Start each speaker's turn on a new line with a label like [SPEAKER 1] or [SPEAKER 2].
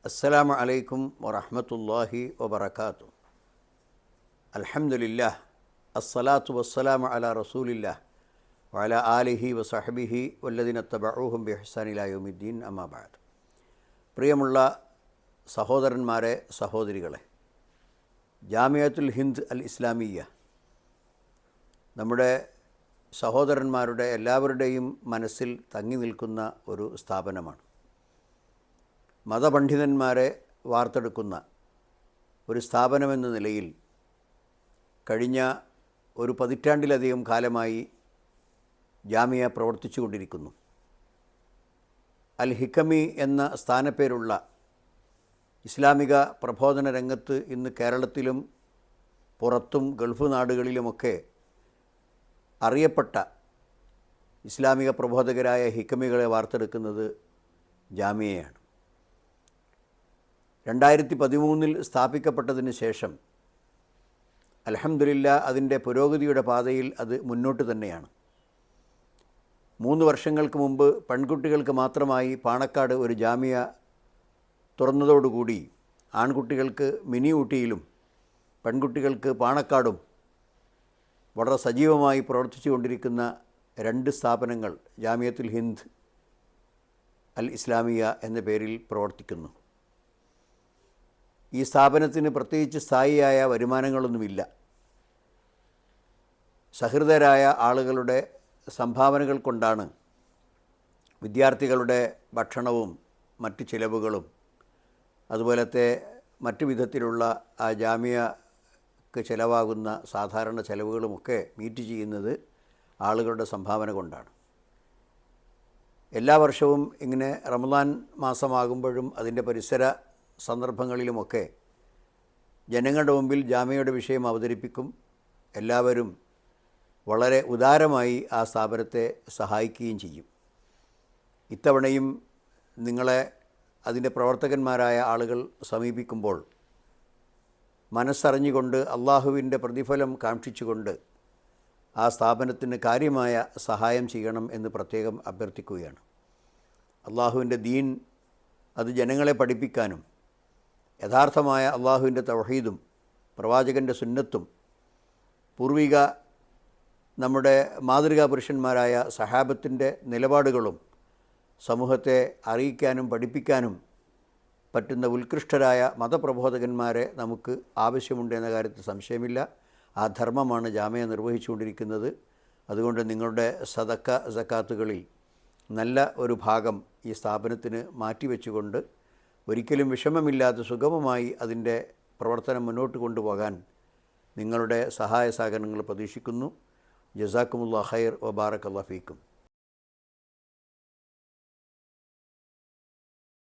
[SPEAKER 1] അസ്സലാമു അലൈക്കും വറഹ്മത്തുള്ളാഹി വബറകാതുഹു. അൽഹംദുലില്ലാഹ് അസ്സലാത്തു വസ്സലാമു അലാ റസൂലില്ലാഹ് വഅലാ ആലിഹി വസഹ്ബിഹി വല്ലദീന തബഊഹും ബിഇഹ്സാൻ ഇലാ യൗമിദ്ദീൻ. അമ്മാ ബഅദ്. പ്രിയമുള്ള സഹോദരന്മാരെ, സഹോദരികളെ, ജാമിഅത്തുൽ ഹിന്ദ് അൽ ഇസ്ലാമിയ്യ നമ്മുടെ സഹോദരന്മാരുടെ എല്ലാവരുടെയും മനസ്സിൽ തങ്ങി നിൽക്കുന്ന ഒരു സ്ഥാപനമാണ്. മതപണ്ഡിതന്മാരെ വാർത്തെടുക്കുന്ന ഒരു സ്ഥാപനമെന്ന നിലയിൽ കഴിഞ്ഞ ഒരു പതിറ്റാണ്ടിലധികം കാലമായി ജാമിയ പ്രവർത്തിച്ചു കൊണ്ടിരിക്കുന്നു. അൽ ഹിക്കമി എന്ന സ്ഥാനപ്പേരുള്ള ഇസ്ലാമിക പ്രബോധന രംഗത്ത് ഇന്ന് കേരളത്തിലും പുറത്തും ഗൾഫ് നാടുകളിലുമൊക്കെ അറിയപ്പെട്ട ഇസ്ലാമിക പ്രബോധകരായ ഹിക്കമികളെ വാർത്തെടുക്കുന്നത് ജാമിയയാണ്. 2013 സ്ഥാപിക്കപ്പെട്ടതിന് ശേഷം അൽഹംദുലില്ലാഹ് അതിൻ്റെ പുരോഗതിയുടെ പാതയിൽ അത് മുന്നോട്ട് തന്നെയാണ്. 3 വർഷങ്ങൾക്ക് മുമ്പ് പെൺകുട്ടികൾക്ക് മാത്രമായി പാണക്കാട് ഒരു ജാമിയ തുറന്നതോടുകൂടി ആൺകുട്ടികൾക്ക് മിനി ഊട്ടിയിലും പെൺകുട്ടികൾക്ക് പാണക്കാടും വളരെ സജീവമായി പ്രവർത്തിച്ചു കൊണ്ടിരിക്കുന്ന 2 സ്ഥാപനങ്ങൾ ജാമിയത്തുൽ ഹിന്ദ് അൽ ഇസ്ലാമിയ എന്ന പേരിൽ പ്രവർത്തിക്കുന്നു. ഈ സ്ഥാപനത്തിന് പ്രത്യേകിച്ച് സ്ഥായിയായ വരുമാനങ്ങളൊന്നുമില്ല. സഹൃദയരായ ആളുകളുടെ സംഭാവനകൾ കൊണ്ടാണ് വിദ്യാർത്ഥികളുടെ ഭക്ഷണവും മറ്റ് ചിലവുകളും അതുപോലത്തെ മറ്റു വിധത്തിലുള്ള ആ ജാമിയക്ക് ചിലവാകുന്ന സാധാരണ ചിലവുകളുമൊക്കെ മീറ്റ് ചെയ്യുന്നത് ആളുകളുടെ സംഭാവന കൊണ്ടാണ്. എല്ലാ വർഷവും ഇങ്ങനെ റമദാൻ മാസമാകുമ്പോഴും അതിൻ്റെ പരിസര സന്ദർഭങ്ങളിലുമൊക്കെ ജനങ്ങളുടെ മുമ്പിൽ ജാമിയയുടെ വിഷയം അവതരിപ്പിക്കും. എല്ലാവരും വളരെ ഉദാരമായി ആ സ്ഥാപനത്തെ സഹായിക്കുകയും ചെയ്യും. ഇത്തവണയും നിങ്ങളെ അതിൻ്റെ പ്രവർത്തകന്മാരായ ആളുകൾ സമീപിക്കുമ്പോൾ മനസ്സറിഞ്ഞുകൊണ്ട് അള്ളാഹുവിൻ്റെ പ്രതിഫലം കാക്ഷിച്ചുകൊണ്ട് ആ സ്ഥാപനത്തിന് കാര്യമായ സഹായം ചെയ്യണം എന്ന് പ്രത്യേകം അഭ്യർത്ഥിക്കുകയാണ്. അള്ളാഹുവിൻ്റെ ദീൻ അത് ജനങ്ങളെ പഠിപ്പിക്കാനും യഥാർത്ഥമായ അള്ളാഹുവിൻ്റെ തൗഹീദും പ്രവാചകൻ്റെ സുന്നത്തും പൂർവിക നമ്മുടെ മാതൃകാ പുരുഷന്മാരായ സഹാബത്തിൻ്റെ നിലപാടുകളും സമൂഹത്തെ അറിയിക്കാനും പഠിപ്പിക്കാനും പറ്റുന്ന ഉത്കൃഷ്ടരായ മതപ്രബോധകന്മാരെ നമുക്ക് ആവശ്യമുണ്ട് എന്ന കാര്യത്തിൽ സംശയമില്ല. ആ ധർമ്മമാണ് ജാമിയ നിർവഹിച്ചുകൊണ്ടിരിക്കുന്നത്. അതുകൊണ്ട് നിങ്ങളുടെ സദക്ക സക്കാത്തുകളിൽ നല്ല ഒരു ഭാഗം ഈ സ്ഥാപനത്തിന് മാറ്റിവെച്ചുകൊണ്ട് ഒരിക്കലും വിഷമമില്ലാതെ സുഗമമായി അതിൻ്റെ പ്രവർത്തനം മുന്നോട്ട് കൊണ്ടുപോകാൻ നിങ്ങളുടെ സഹായ സഹകരണങ്ങൾ പ്രതീക്ഷിക്കുന്നു. ജസാക്കുമുല്ലാഹ് ഖൈർ വബാറകല്ലാഹു ഫീക്കും.